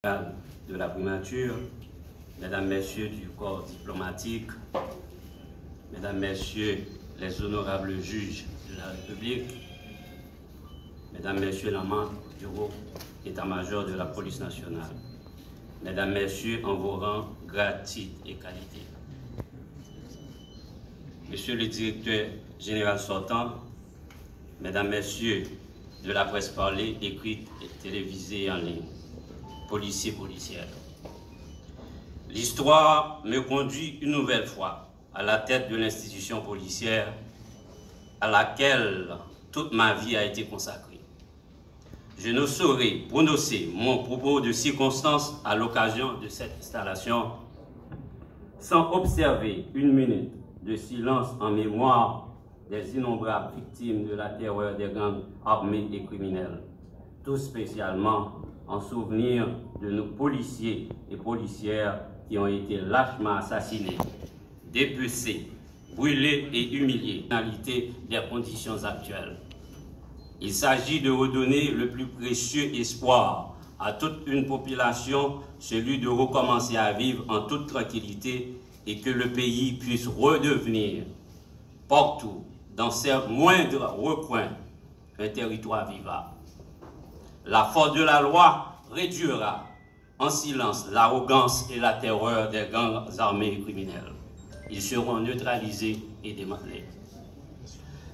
de la primature, mesdames, messieurs du corps diplomatique, mesdames, messieurs les honorables juges de la République, mesdames, messieurs les membres du groupe état-major de la police nationale, mesdames, messieurs en vos rangs, grades, titres et qualités. Monsieur le directeur général sortant, mesdames, messieurs de la presse parlée, écrite, et télévisée et en ligne, policiers, policières. L'histoire me conduit une nouvelle fois à la tête de l'institution policière à laquelle toute ma vie a été consacrée. Je ne saurais prononcer mon propos de circonstance à l'occasion de cette installation sans observer une minute de silence en mémoire des innombrables victimes de la terreur des gangs armés et criminels, tout spécialement en souvenir de nos policiers et policières qui ont été lâchement assassinés, dépecés, brûlés et humiliés dans des conditions actuelles. Il s'agit de redonner le plus précieux espoir à toute une population, celui de recommencer à vivre en toute tranquillité et que le pays puisse redevenir partout, dans ses moindres recoins, un territoire vivable. La force de la loi réduira en silence l'arrogance et la terreur des gangs armés et criminels. Ils seront neutralisés et démantelés.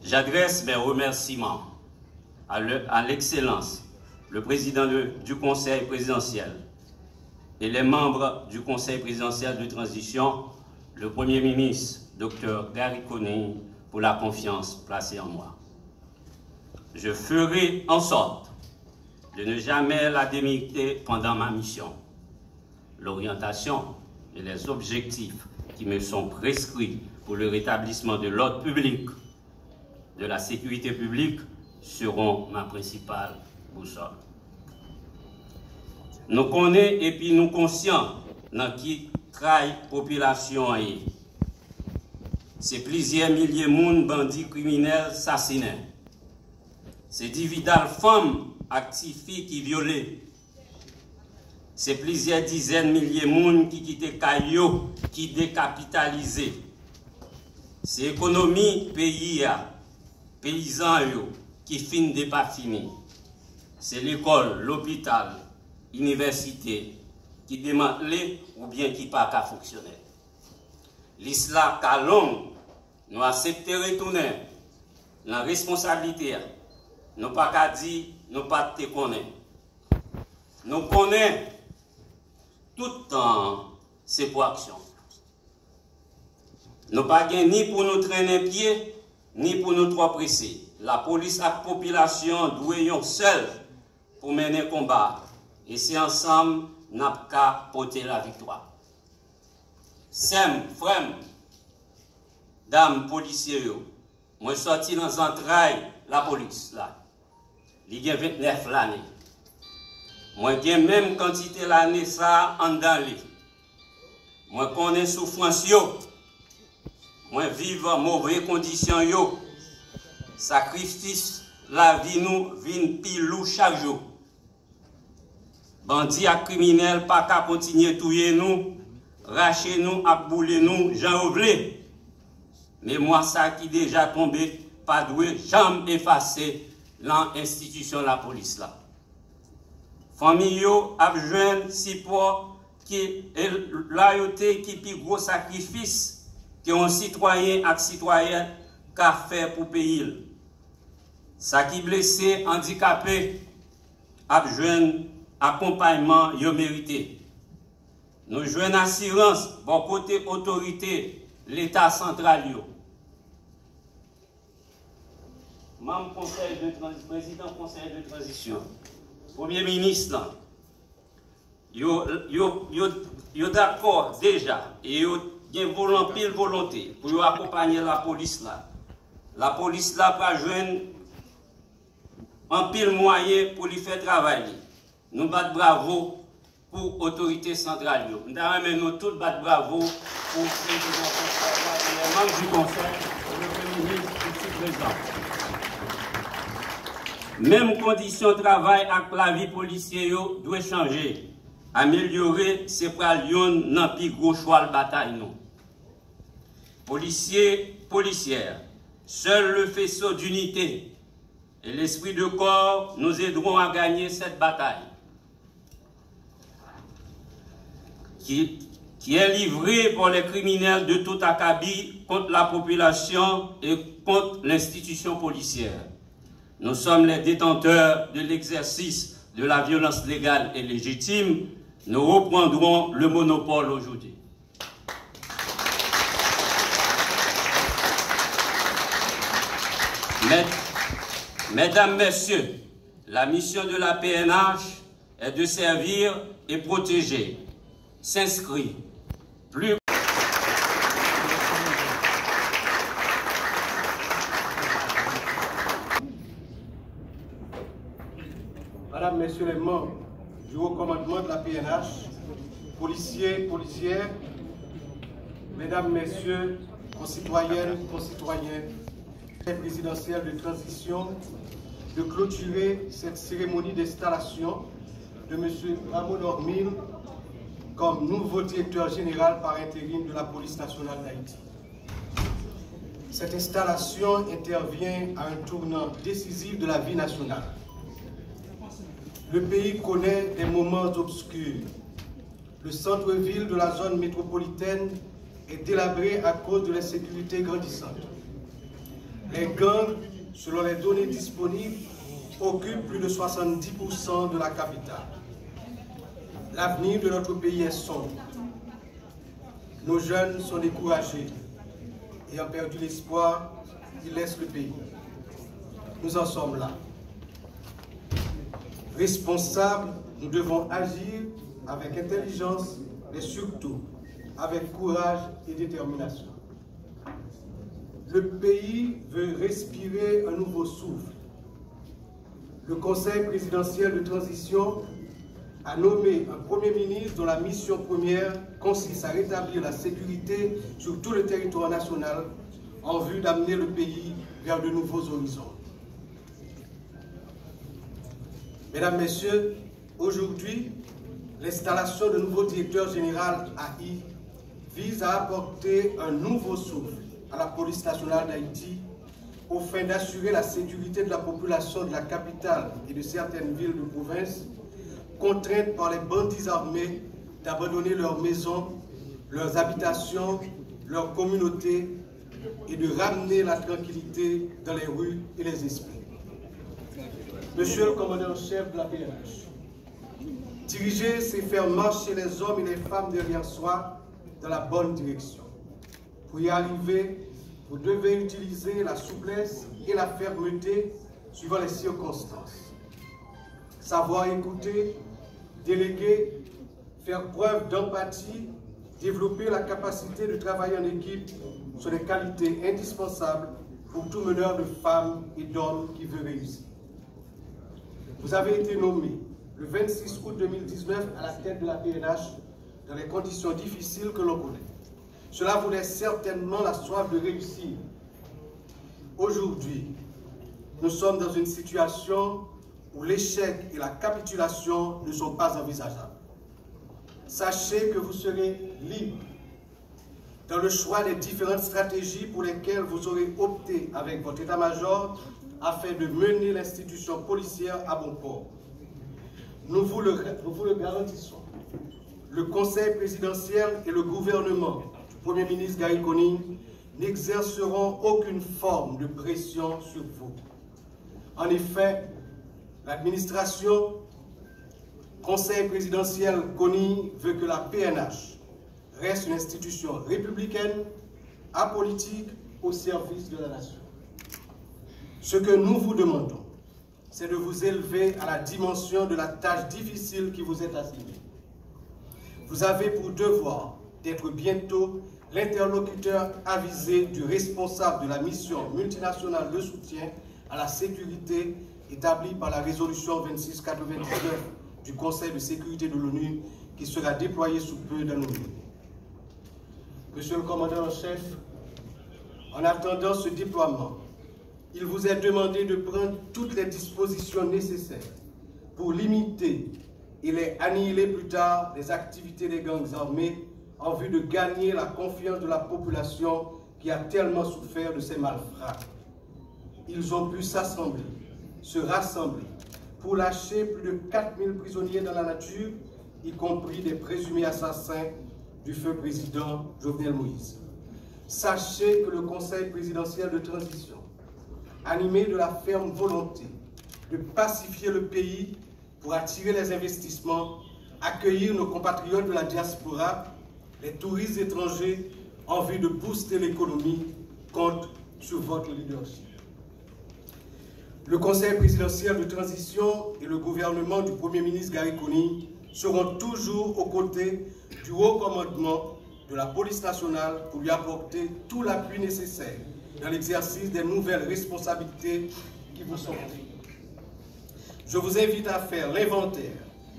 J'adresse mes remerciements à l'excellence, le président du Conseil présidentiel et les membres du Conseil présidentiel de transition, le Premier ministre, Dr Gary Coney, pour la confiance placée en moi. Je ferai en sorte de ne jamais la démériter pendant ma mission. L'orientation et les objectifs qui me sont prescrits pour le rétablissement de l'ordre public, de la sécurité publique, seront ma principale boussole. Nous connaissons et puis nous conscients dans qui trahi population. C'est plusieurs milliers de monde, bandits criminels, assassinés. C'est dividal femmes actifiées qui violaient. C'est plusieurs dizaines de milliers de monde qui quittent Caillou, qui décapitalisaient. C'est l'économie pays, paysans qui finissent de pas finir. C'est l'école, l'hôpital, l'université qui démantelent ou bien qui pas qu'à fonctionner. L'islam calong nous accepter retourner dans la responsabilité. Nous pas qu'à dire, nous pas te connaître. Nous connaissons tout le temps ces pour action. Nous pas ni pour nous traîner pied, ni pour nous trop presser. La police et la population doivent seuls pour mener le combat. Et c'est ensemble nous qu'à porter la victoire. Sem, frère, dames, policiers, moi je suis sorti dans l'entraille la police là. Il y a 29 l'année. Moi j'ai même quantité l'année ça en dans moi connais souffrance yo. Moi vivre mauvaises conditions yo. Sacrifice la vie nous vient pilou chaque jour. Bandits et criminels pas qu'à continuer tuer nous, racher nous, à bouler nous, j'en voulais. Mais moi ça qui déjà tombé, pas doué, jamais effacé l'institution la police là. Famille yo a besoin support qui loyauté qui plus gros sacrifice que un citoyen et citoyenne qu'a fait pour pays. Ça qui blessé, handicapé a besoin accompagnement yo mérité. Nous jouons assurance bon côté autorité l'État central yo. Membre conseil de président conseil de transition, Premier ministre, yo d'accord déjà et yo gen volonté pour accompagner la police là. La police là va joindre un pile moyen pour lui faire travailler. Nous battons bravo pour l'autorité centrale. Nous tous battons bravo pour les membres du conseil et le Premier ministre ici présent. Même condition de travail avec la vie policière doit changer. améliorer ces pralions dans plus gros choix de bataille. Non. Policiers, policières, seul le faisceau d'unité et l'esprit de corps nous aideront à gagner cette bataille qui est livrée par les criminels de tout acabit contre la population et contre l'institution policière. Nous sommes les détenteurs de l'exercice de la violence légale et légitime. Nous reprendrons le monopole aujourd'hui. Mesdames, Messieurs, la mission de la PNH est de servir et protéger, s'inscrit plus. Madame, Messieurs les membres du haut commandement de la PNH, policiers, policières, Mesdames, Messieurs, concitoyennes, concitoyens, présidentielle de transition, de clôturer cette cérémonie d'installation de M. Ramon Ormil comme nouveau directeur général par intérim de la police nationale d'Haïti. Cette installation intervient à un tournant décisif de la vie nationale. Le pays connaît des moments obscurs. Le centre-ville de la zone métropolitaine est délabré à cause de l'insécurité grandissante. Les gangs, selon les données disponibles, occupent plus de 70% de la capitale. L'avenir de notre pays est sombre. Nos jeunes sont découragés et ont perdu l'espoir, ils laissent le pays. Nous en sommes là. Responsables, nous devons agir avec intelligence, mais surtout avec courage et détermination. Le pays veut respirer un nouveau souffle. Le Conseil présidentiel de transition a nommé un Premier ministre dont la mission première consiste à rétablir la sécurité sur tout le territoire national en vue d'amener le pays vers de nouveaux horizons. Mesdames, Messieurs, aujourd'hui, l'installation de nouveau directeur général AI vise à apporter un nouveau souffle à la police nationale d'Haïti aux fins d'assurer la sécurité de la population de la capitale et de certaines villes de province contraintes par les bandits armés d'abandonner leurs maisons, leurs habitations, leurs communautés et de ramener la tranquillité dans les rues et les esprits. Monsieur le commandant-chef de la PNH, diriger, c'est faire marcher les hommes et les femmes derrière soi dans la bonne direction. Pour y arriver, vous devez utiliser la souplesse et la fermeté suivant les circonstances. Savoir écouter, déléguer, faire preuve d'empathie, développer la capacité de travailler en équipe sont des qualités indispensables pour tout meneur de femmes et d'hommes qui veut réussir. Vous avez été nommé le 26 août 2019 à la tête de la PNH dans les conditions difficiles que l'on connaît. Cela vous laisse certainement la soif de réussir. Aujourd'hui, nous sommes dans une situation où l'échec et la capitulation ne sont pas envisageables. Sachez que vous serez libre dans le choix des différentes stratégies pour lesquelles vous aurez opté avec votre état-major afin de mener l'institution policière à bon port. Nous vous le garantissons. Le Conseil présidentiel et le gouvernement du Premier ministre Gary Conille n'exerceront aucune forme de pression sur vous. En effet, l'administration Conseil présidentiel Conille veut que la PNH reste une institution républicaine, apolitique, au service de la nation. Ce que nous vous demandons, c'est de vous élever à la dimension de la tâche difficile qui vous est assignée. Vous avez pour devoir d'être bientôt l'interlocuteur avisé du responsable de la mission multinationale de soutien à la sécurité établie par la résolution 2699 du Conseil de sécurité de l'ONU qui sera déployé sous peu dans nos villes. Monsieur le commandant en chef, en attendant ce déploiement, il vous est demandé de prendre toutes les dispositions nécessaires pour limiter Il est annihilé plus tard les activités des gangs armés en vue de gagner la confiance de la population qui a tellement souffert de ces malfrats. Ils ont pu s'assembler, se rassembler pour lâcher plus de 4000 prisonniers dans la nature, y compris des présumés assassins du feu président Jovenel Moïse. Sachez que le Conseil présidentiel de transition, animé de la ferme volonté de pacifier le pays pour attirer les investissements, accueillir nos compatriotes de la diaspora, les touristes étrangers en vue de booster l'économie, compte sur votre leadership. Le Conseil présidentiel de transition et le gouvernement du Premier ministre Gary Conille seront toujours aux côtés du haut commandement de la police nationale pour lui apporter tout l'appui nécessaire dans l'exercice des nouvelles responsabilités qui vous sont confiées. Je vous invite à faire l'inventaire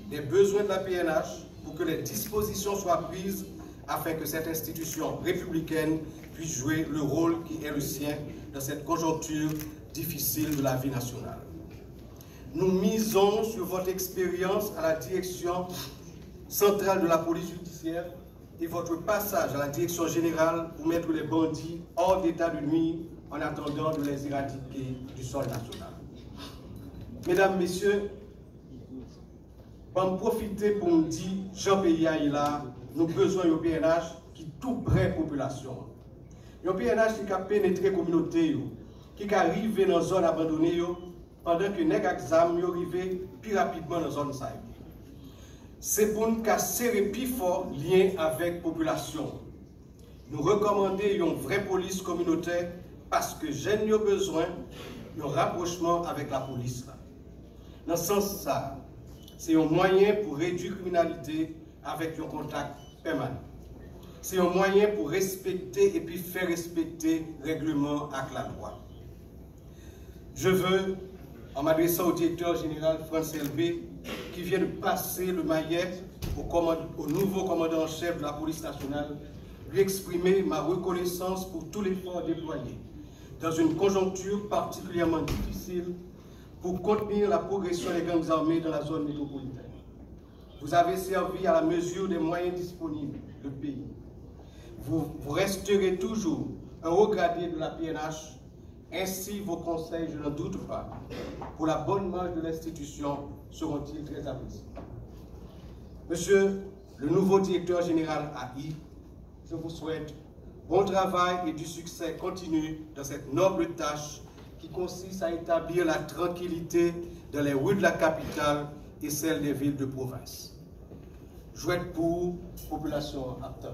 des besoins de la PNH pour que les dispositions soient prises afin que cette institution républicaine puisse jouer le rôle qui est le sien dans cette conjoncture difficile de la vie nationale. Nous misons sur votre expérience à la direction centrale de la police judiciaire et votre passage à la direction générale pour mettre les bandits hors d'état de nuire en attendant de les éradiquer du sol national. Mesdames, Messieurs, je vais profiter pour me dire, Jean-Pierre là, nous avons besoin d'un PNH qui tout près population. Un PNH qui a pénétré la communauté, qui arrive dans une zone abandonnée, pendant que les examens arrivent plus rapidement dans la zone cyber. C'est pour nous serrer plus fort lien avec la population. Nous recommandons une vraie police communautaire parce que j'ai besoin d'un rapprochement avec la police. Dans ce sens, c'est un moyen pour réduire la criminalité avec un contact permanent. C'est un moyen pour respecter et puis faire respecter le règlement avec la loi. Je veux, en m'adressant au directeur général France LB, qui vient de passer le maillet au nouveau commandant en chef de la police nationale, lui exprimer ma reconnaissance pour tout l'effort déployé dans une conjoncture particulièrement difficile pour contenir la progression des gangs armés dans la zone métropolitaine. Vous avez servi à la mesure des moyens disponibles du pays. Vous resterez toujours un haut gradé de la PNH. Ainsi, vos conseils, je n'en doute pas, pour la bonne marche de l'institution, seront-ils très appréciés. Monsieur le nouveau directeur général AI, je vous souhaite bon travail et du succès continu dans cette noble tâche qui consiste à établir la tranquillité dans les rues de la capitale et celles des villes de province. Je souhaite pour la population active.